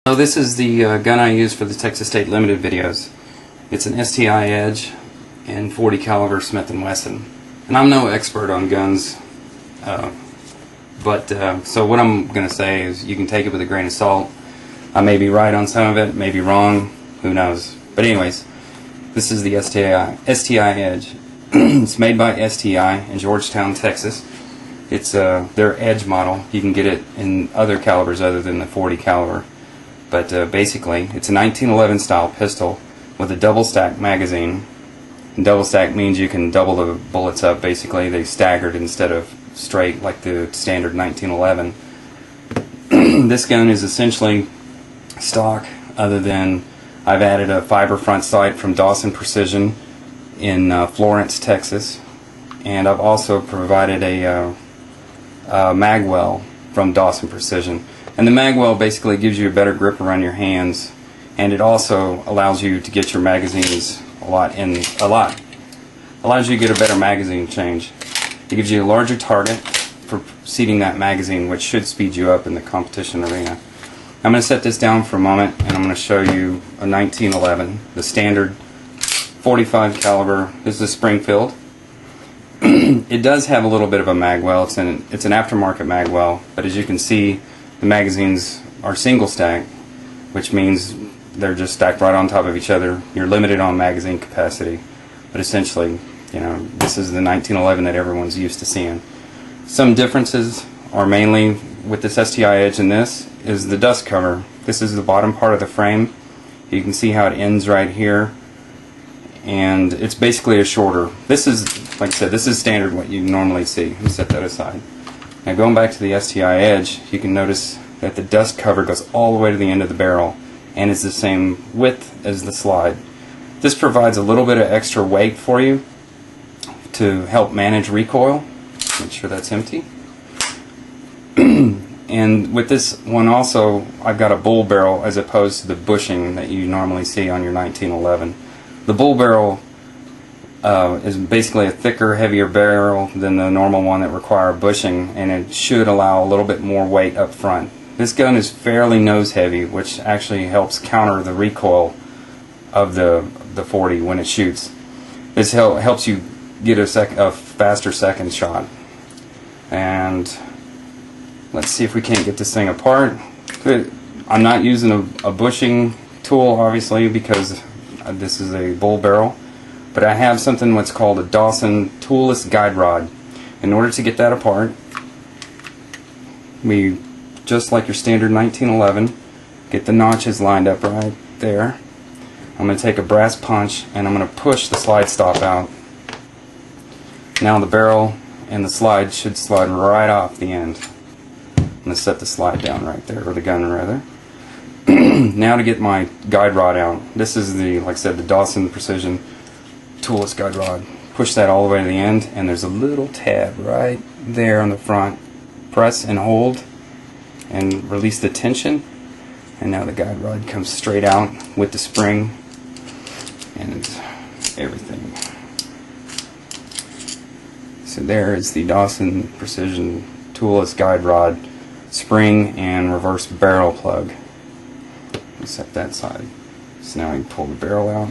So this is the gun I use for the Texas State Limited videos. It's an STI Edge and .40 caliber Smith & Wesson. And I'm no expert on guns, so what I'm going to say is you can take it with a grain of salt. I may be right on some of it, may be wrong, who knows. But anyways, this is the STI Edge. It's made by STI in Georgetown, Texas. It's their Edge model. You can get it in other calibers other than the .40 caliber. But basically, it's a 1911 style pistol with a double stack magazine. And double stack means you can double the bullets up. Basically, they staggered instead of straight like the standard 1911. This gun is essentially stock, other than I've added a fiber front sight from Dawson Precision in Florence, Texas, and I've also provided a magwell from Dawson Precision. And the magwell basically gives you a better grip around your hands, and it also allows you to get your magazines allows you to get a better magazine change. It gives you a larger target for seating that magazine, which should speed you up in the competition arena. I'm going to set this down for a moment, and I'm going to show you a 1911, the standard 45 caliber. This is a Springfield. It does have a little bit of a magwell. It's an aftermarket magwell, but as you can see, the magazines are single stack, which means they're just stacked right on top of each other. You're limited on magazine capacity, but essentially, you know, this is the 1911 that everyone's used to seeing. Some differences are mainly with this STI Edge and this is the dust cover. This is the bottom part of the frame. You can see how it ends right here, and it's basically a shorter. This is, like I said, this is standard what you normally see. Let me set that aside. Now going back to the STI Edge, you can notice that the dust cover goes all the way to the end of the barrel and is the same width as the slide. This provides a little bit of extra weight for you to help manage recoil. Make sure that's empty. And with this one also, I've got a bull barrel as opposed to the bushing that you normally see on your 1911. The bull barrel is basically a thicker, heavier barrel than the normal one that require bushing, and it should allow a little bit more weight up front. This gun is fairly nose heavy, which actually helps counter the recoil of the .40 when it shoots. This helps you get a faster second shot. And let's see if we can't get this thing apart. I'm not using a bushing tool, obviously, because this is a bull barrel, but I have something what's called a Dawson toolless guide rod. In order to get that apart, we, just like your standard 1911, get the notches lined up right there. I'm going to take a brass punch and I'm going to push the slide stop out. Now the barrel and the slide should slide right off the end. I'm going to set the slide down right there, or the gun rather. Now to get my guide rod out. This is the, like I said, the Dawson Precision toolless guide rod. Push that all the way to the end, and there's a little tab right there on the front. Press and hold and release the tension, and now the guide rod comes straight out with the spring and everything. So there is the Dawson Precision toolless guide rod, spring and reverse barrel plug. Set that side. So now I can pull the barrel out.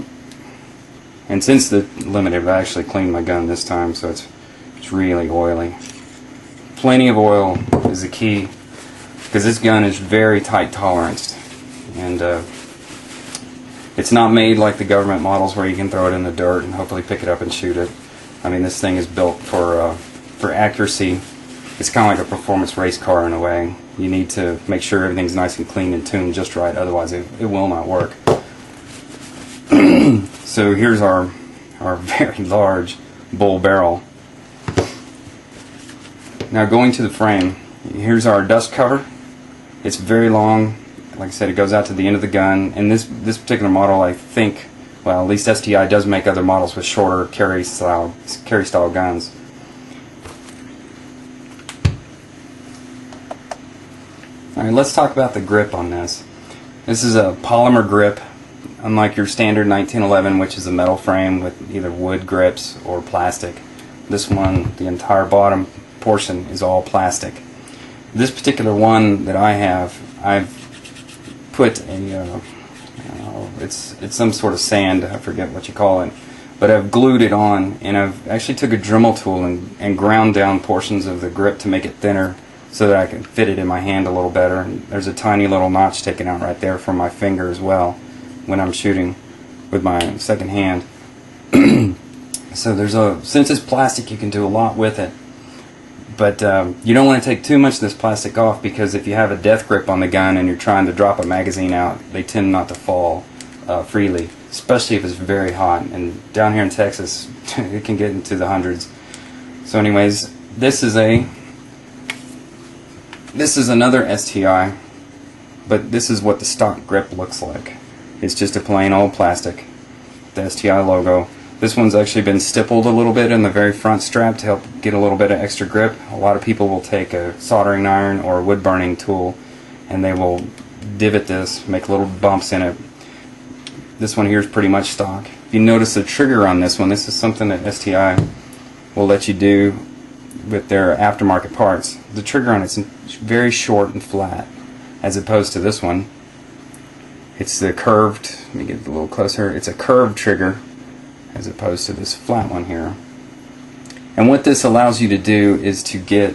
And since the limited, I actually cleaned my gun this time, so it's really oily. Plenty of oil is the key, because this gun is very tight tolerance, and it's not made like the government models where you can throw it in the dirt and hopefully pick it up and shoot it. I mean, this thing is built for accuracy. It's kind of like a performance race car in a way. You need to make sure everything's nice and clean and tuned just right, otherwise it will not work. So here's our very large bull barrel. Now going to the frame, here's our dust cover. It's very long. Like I said, it goes out to the end of the gun. And this particular model, I think, well, at least STI does make other models with shorter carry style guns. Alright, let's talk about the grip on this. This is a polymer grip, unlike your standard 1911, which is a metal frame with either wood grips or plastic. This one, the entire bottom portion is all plastic. This particular one that I have, I've put a it's some sort of sand, I forget what you call it, but I've glued it on, and I've actually took a Dremel tool and ground down portions of the grip to make it thinner so that I can fit it in my hand a little better. And there's a tiny little notch taken out right there from my finger as well when I'm shooting with my second hand. So since it's plastic, you can do a lot with it. But you don't want to take too much of this plastic off, because if you have a death grip on the gun and you're trying to drop a magazine out, they tend not to fall freely, especially if it's very hot. And down here in Texas, it can get into the hundreds. So anyways, this is another STI, but this is what the stock grip looks like. It's just a plain old plastic, the STI logo. This one's actually been stippled a little bit in the very front strap to help get a little bit of extra grip. A lot of people will take a soldering iron or a wood burning tool and they will divot this, make little bumps in it. This one here is pretty much stock. If you notice the trigger on this one, this is something that STI will let you do with their aftermarket parts. The trigger on it's very short and flat, as opposed to this one. It's the curved, let me get a little closer, it's a curved trigger as opposed to this flat one here. And what this allows you to do is to get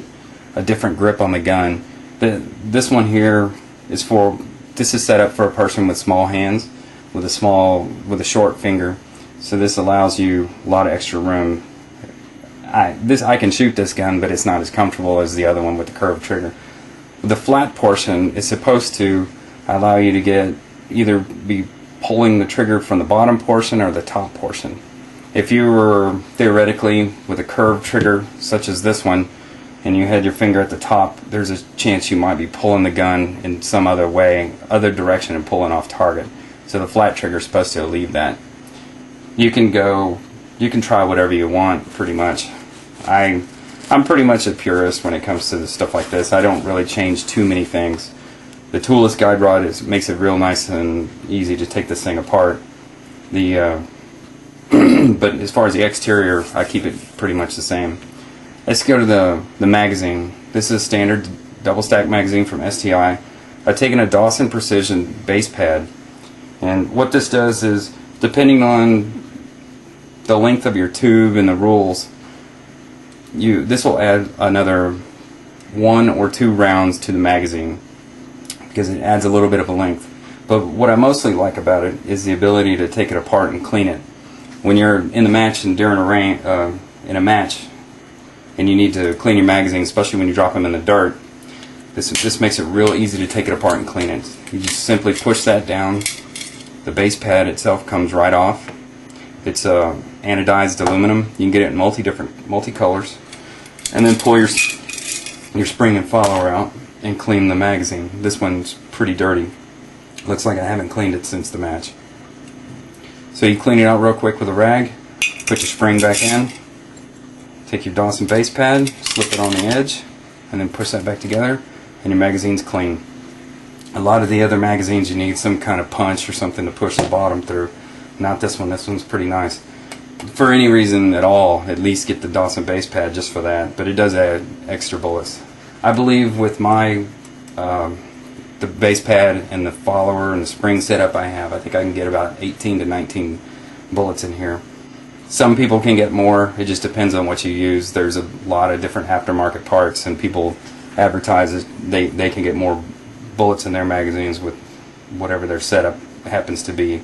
a different grip on the gun. This one here is set up for a person with small hands, with a short finger. So this allows you a lot of extra room. I can shoot this gun, but it's not as comfortable as the other one with the curved trigger. The flat portion is supposed to allow you to either be pulling the trigger from the bottom portion or the top portion. If you were theoretically with a curved trigger such as this one and you had your finger at the top, there's a chance you might be pulling the gun in some other direction and pulling off target. So the flat trigger is supposed to alleviate that. You can try whatever you want pretty much. I'm pretty much a purist when it comes to stuff like this. I don't really change too many things. The toolless guide rod makes it real nice and easy to take this thing apart. But as far as the exterior, I keep it pretty much the same. Let's go to the magazine. This is a standard double stack magazine from STI. I've taken a Dawson Precision base pad, and what this does is, depending on the length of your tube and the rules, this will add another 1 or 2 rounds to the magazine, because it adds a little bit of a length. But what I mostly like about it is the ability to take it apart and clean it. When you're in the match and during in a match and you need to clean your magazine, especially when you drop them in the dirt, this makes it real easy to take it apart and clean it. You just simply push that down. The base pad itself comes right off. It's anodized aluminum. You can get it in multi-colors. And then pull your spring and follower out and clean the magazine. This one's pretty dirty. Looks like I haven't cleaned it since the match. So you clean it out real quick with a rag, put your spring back in, take your Dawson base pad, slip it on the edge, and then push that back together, and your magazine's clean. A lot of the other magazines you need some kind of punch or something to push the bottom through. Not this one. This one's pretty nice. For any reason at all, at least get the Dawson base pad just for that, but it does add extra bullets. I believe with my the base pad and the follower and the spring setup I think I can get about 18 to 19 bullets in here. Some people can get more. It just depends on what you use. There's a lot of different aftermarket parts, and people advertise they can get more bullets in their magazines with whatever their setup happens to be.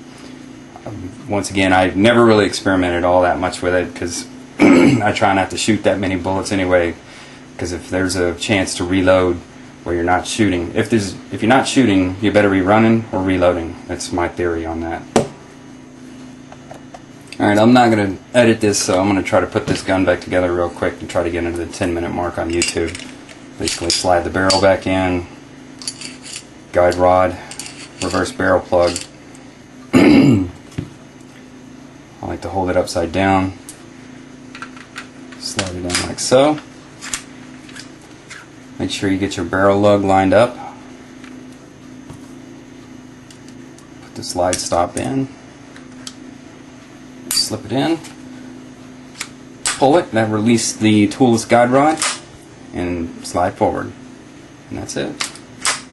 Once again, I've never really experimented all that much with it, because I try not to shoot that many bullets anyway, because if there's a chance to reload where you're not shooting, if you're not shooting, you better be running or reloading. That's my theory on that. Alright, I'm not going to edit this, so I'm going to try to put this gun back together real quick and try to get into the 10-minute mark on YouTube. Basically slide the barrel back in, guide rod, reverse barrel plug. I like to hold it upside down, slide it in like so. Make sure you get your barrel lug lined up. Put the slide stop in. Slip it in. Pull it. That releases the toolless guide rod. And slide forward. And that's it.